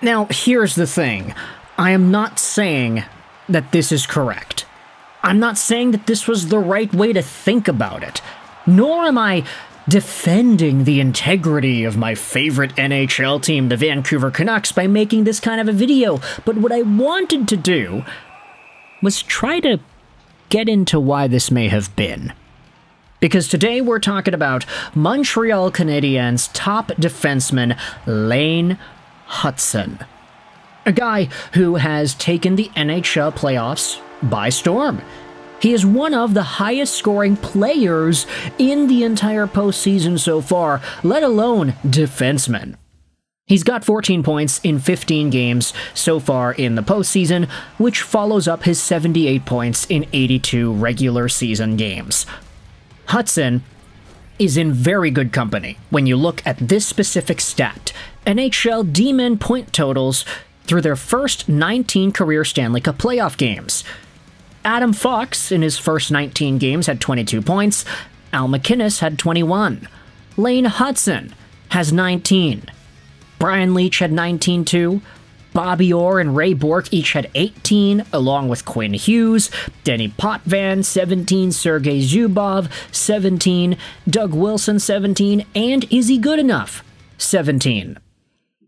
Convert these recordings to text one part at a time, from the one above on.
Now, here's the thing. I am not saying that this is correct. I'm not saying that this was the right way to think about it. Nor am I defending the integrity of my favorite NHL team, the Vancouver Canucks, by making this kind of a video. But what I wanted to do was try to get into why this may have been. Because today we're talking about Montreal Canadiens top defenseman Lane Hutson. A guy who has taken the NHL playoffs by storm. He is one of the highest scoring players in the entire postseason so far, let alone defensemen. He's got 14 points in 15 games so far in the postseason, which follows up his 78 points in 82 regular season games. Hutson is in very good company when you look at this specific stat. NHL D-men point totals through their first 19 career Stanley Cup playoff games. Adam Fox, in his first 19 games, had 22 points. Al MacInnis had 21. Lane Hutson has 19. Brian Leetch had 19 too. Bobby Orr and Ray Bourque each had 18, along with Quinn Hughes, Denny Potvin, 17, Sergei Zubov, 17, Doug Wilson, 17, and Is He Good Enough, 17.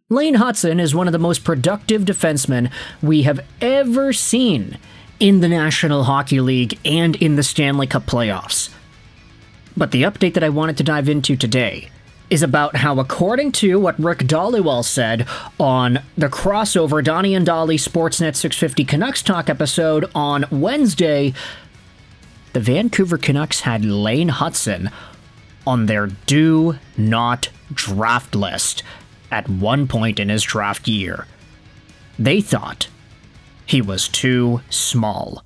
Lane Hutson is one of the most productive defensemen we have ever seen in the National Hockey League and in the Stanley Cup playoffs. But the update that I wanted to dive into today is about how, according to what Rick Dhaliwal said on the crossover Donnie and Dolly Sportsnet 650 Canucks Talk episode on Wednesday, the Vancouver Canucks had Lane Hutson on their do not draft list at one point in his draft year. They thought he was too small.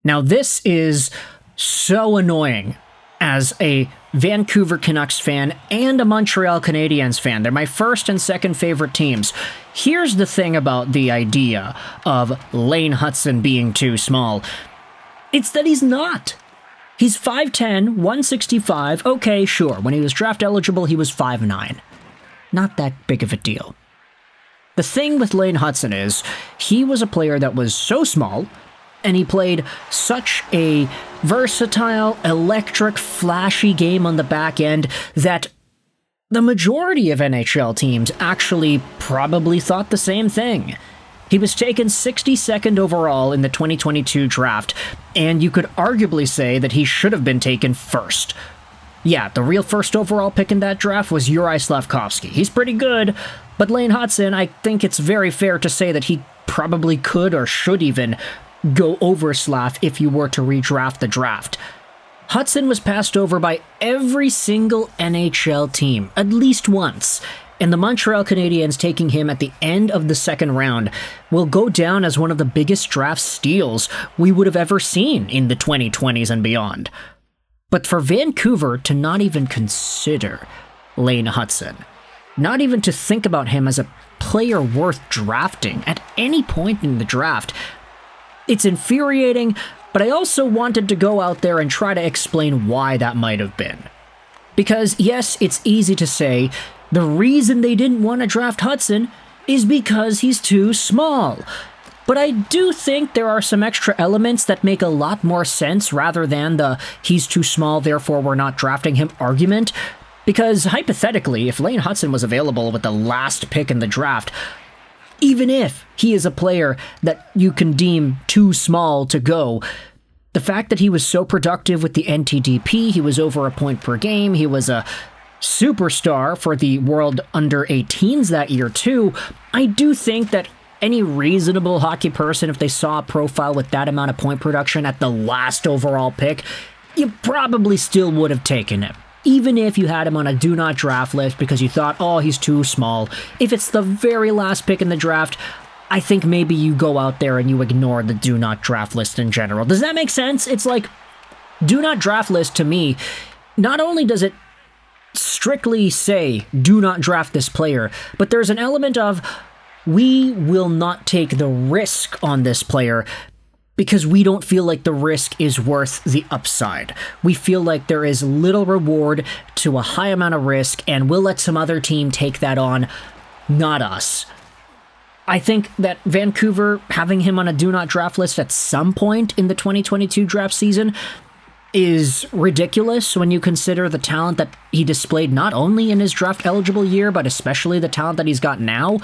Now, this is so annoying as a Vancouver Canucks fan and a Montreal Canadiens fan. They're my first and second favorite teams. Here's the thing about the idea of Lane Hutson being too small. It's that he's not. He's 5'10", 165. Okay, sure. When he was draft eligible, he was 5'9". Not that big of a deal. The thing with Lane Hutson is, he was a player that was so small, and he played such a versatile, electric, flashy game on the back end that the majority of NHL teams actually probably thought the same thing. He was taken 62nd overall in the 2022 draft, and you could arguably say that he should have been taken first. Yeah, the real first overall pick in that draft was Juraj Slafkovsky. He's pretty good, but Lane Hutson, I think it's very fair to say that he probably could or should even go over Slav if you were to redraft the draft. Hutson was passed over by every single NHL team, at least once, and the Montreal Canadiens taking him at the end of the second round will go down as one of the biggest draft steals we would have ever seen in the 2020s and beyond. But for Vancouver to not even consider Lane Hutson, not even to think about him as a player worth drafting at any point in the draft, it's infuriating, but I also wanted to go out there and try to explain why that might have been. Because yes, it's easy to say the reason they didn't want to draft Hutson is because he's too small. But I do think there are some extra elements that make a lot more sense rather than the he's too small, therefore we're not drafting him argument. Because hypothetically, if Lane Hutson was available with the last pick in the draft, even if he is a player that you can deem too small to go, the fact that he was so productive with the NTDP, he was over a point per game, he was a superstar for the World Under-18s that year too, I do think that any reasonable hockey person, if they saw a profile with that amount of point production at the last overall pick, you probably still would have taken him. Even if you had him on a do not draft list because you thought, oh, he's too small. If it's the very last pick in the draft, I think maybe you go out there and you ignore the do not draft list in general. Does that make sense? It's like, do not draft list to me, not only does it strictly say, do not draft this player, but there's an element of, we will not take the risk on this player because we don't feel like the risk is worth the upside. We feel like there is little reward to a high amount of risk, and we'll let some other team take that on, not us. I think that Vancouver having him on a do not draft list at some point in the 2022 draft season is ridiculous when you consider the talent that he displayed not only in his draft eligible year, but especially the talent that he's got now.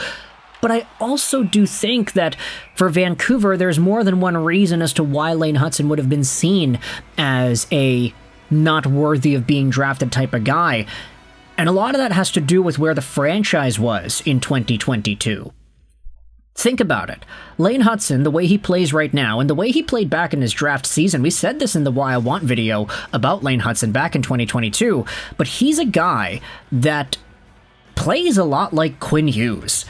But I also do think that for Vancouver, there's more than one reason as to why Lane Hutson would have been seen as a not worthy of being drafted type of guy. And a lot of that has to do with where the franchise was in 2022. Think about it. Lane Hutson, the way he plays right now, and the way he played back in his draft season, we said this in the Why I Want video about Lane Hutson back in 2022, but he's a guy that plays a lot like Quinn Hughes.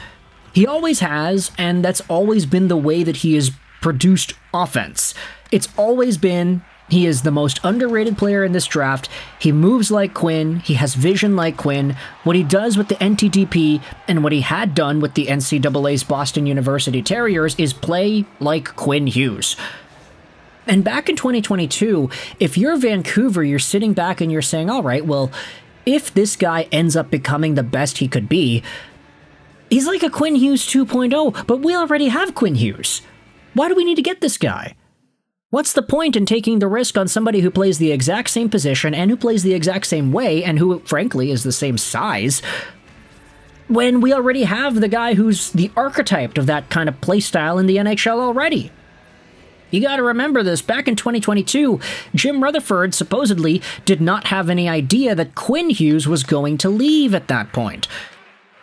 He always has, and that's always been the way that he has produced offense. It's always been, he is the most underrated player in this draft. He moves like Quinn. He has vision like Quinn. What he does with the NTDP and what he had done with the NCAA's Boston University Terriers is play like Quinn Hughes. And back in 2022, if you're Vancouver, you're sitting back and you're saying, all right, well, if this guy ends up becoming the best he could be, he's like a Quinn Hughes 2.0, but we already have Quinn Hughes. Why do we need to get this guy? What's the point in taking the risk on somebody who plays the exact same position and who plays the exact same way and who, frankly, is the same size when we already have the guy who's the archetype of that kind of play style in the NHL already? You gotta remember this, back in 2022, Jim Rutherford supposedly did not have any idea that Quinn Hughes was going to leave at that point.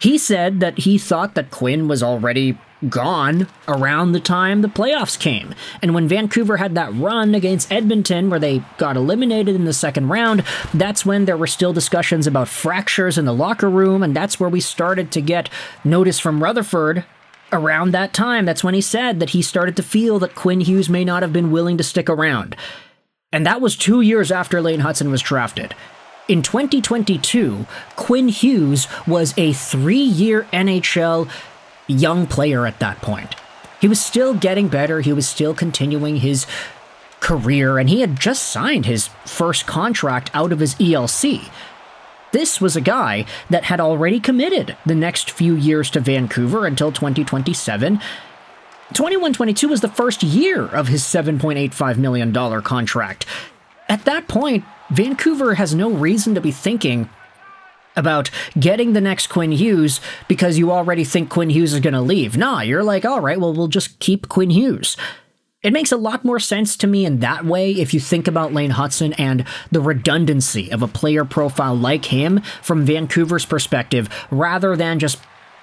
He said that he thought that Quinn was already gone around the time the playoffs came. And when Vancouver had that run against Edmonton where they got eliminated in the second round, that's when there were still discussions about fractures in the locker room, and that's where we started to get notice from Rutherford around that time. That's when he said that he started to feel that Quinn Hughes may not have been willing to stick around. And that was 2 years after Lane Hutson was drafted. In 2022, Quinn Hughes was a 3-year NHL young player at that point. He was still getting better, he was still continuing his career, and he had just signed his first contract out of his ELC. This was a guy that had already committed the next few years to Vancouver until 2027. 21-22 was the first year of his $7.85 million contract. At that point, Vancouver has no reason to be thinking about getting the next Quinn Hughes because you already think Quinn Hughes is going to leave. Nah, you're like, all right, well, we'll just keep Quinn Hughes. It makes a lot more sense to me in that way if you think about Lane Hutson and the redundancy of a player profile like him from Vancouver's perspective, rather than just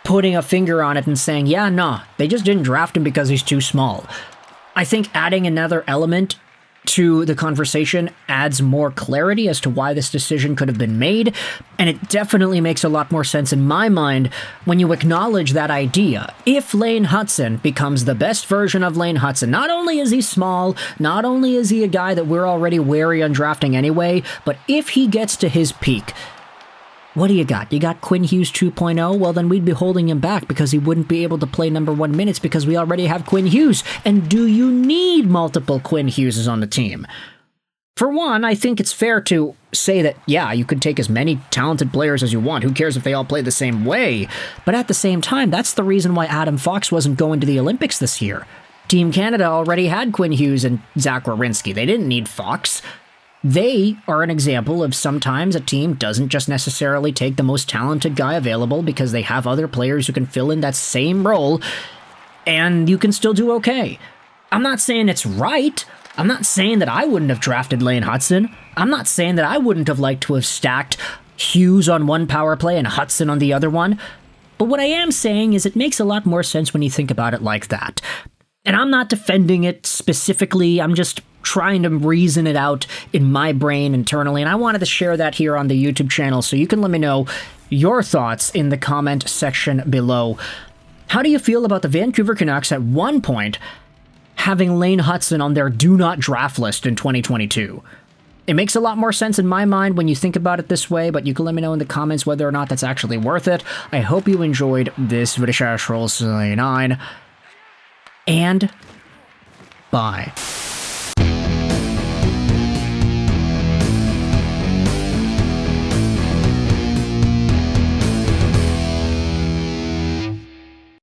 putting a finger on it and saying, yeah, nah, they just didn't draft him because he's too small. I think adding another element to the conversation adds more clarity as to why this decision could have been made, and it definitely makes a lot more sense in my mind when you acknowledge that idea. If Lane Hutson becomes the best version of Lane Hutson, not only is he small, not only is he a guy that we're already wary on drafting anyway, but if he gets to his peak, what do you got? You got Quinn Hughes 2.0? Well, then we'd be holding him back because he wouldn't be able to play number 1 minutes because we already have Quinn Hughes. And do you need multiple Quinn Hugheses on the team? For one, I think it's fair to say that, yeah, you could take as many talented players as you want. Who cares if they all play the same way? But at the same time, that's the reason why Adam Fox wasn't going to the Olympics this year. Team Canada already had Quinn Hughes and Zach Werenski. They didn't need Fox. They are an example of sometimes a team doesn't just necessarily take the most talented guy available because they have other players who can fill in that same role, and you can still do okay. I'm not saying it's right. I'm not saying that I wouldn't have drafted Lane Hutson. I'm not saying that I wouldn't have liked to have stacked Hughes on one power play and Hutson on the other one. But what I am saying is it makes a lot more sense when you think about it like that. And I'm not defending it specifically. I'm just trying to reason it out in my brain internally, and I wanted to share that here on the YouTube channel, so you can let me know your thoughts in the comment section below. How do you feel about the Vancouver Canucks at one point having Lane Hutson on their do not draft list in 2022? It makes a lot more sense in my mind when you think about it this way, but you can let me know in the comments whether or not that's actually worth it. I hope you enjoyed this video. And bye.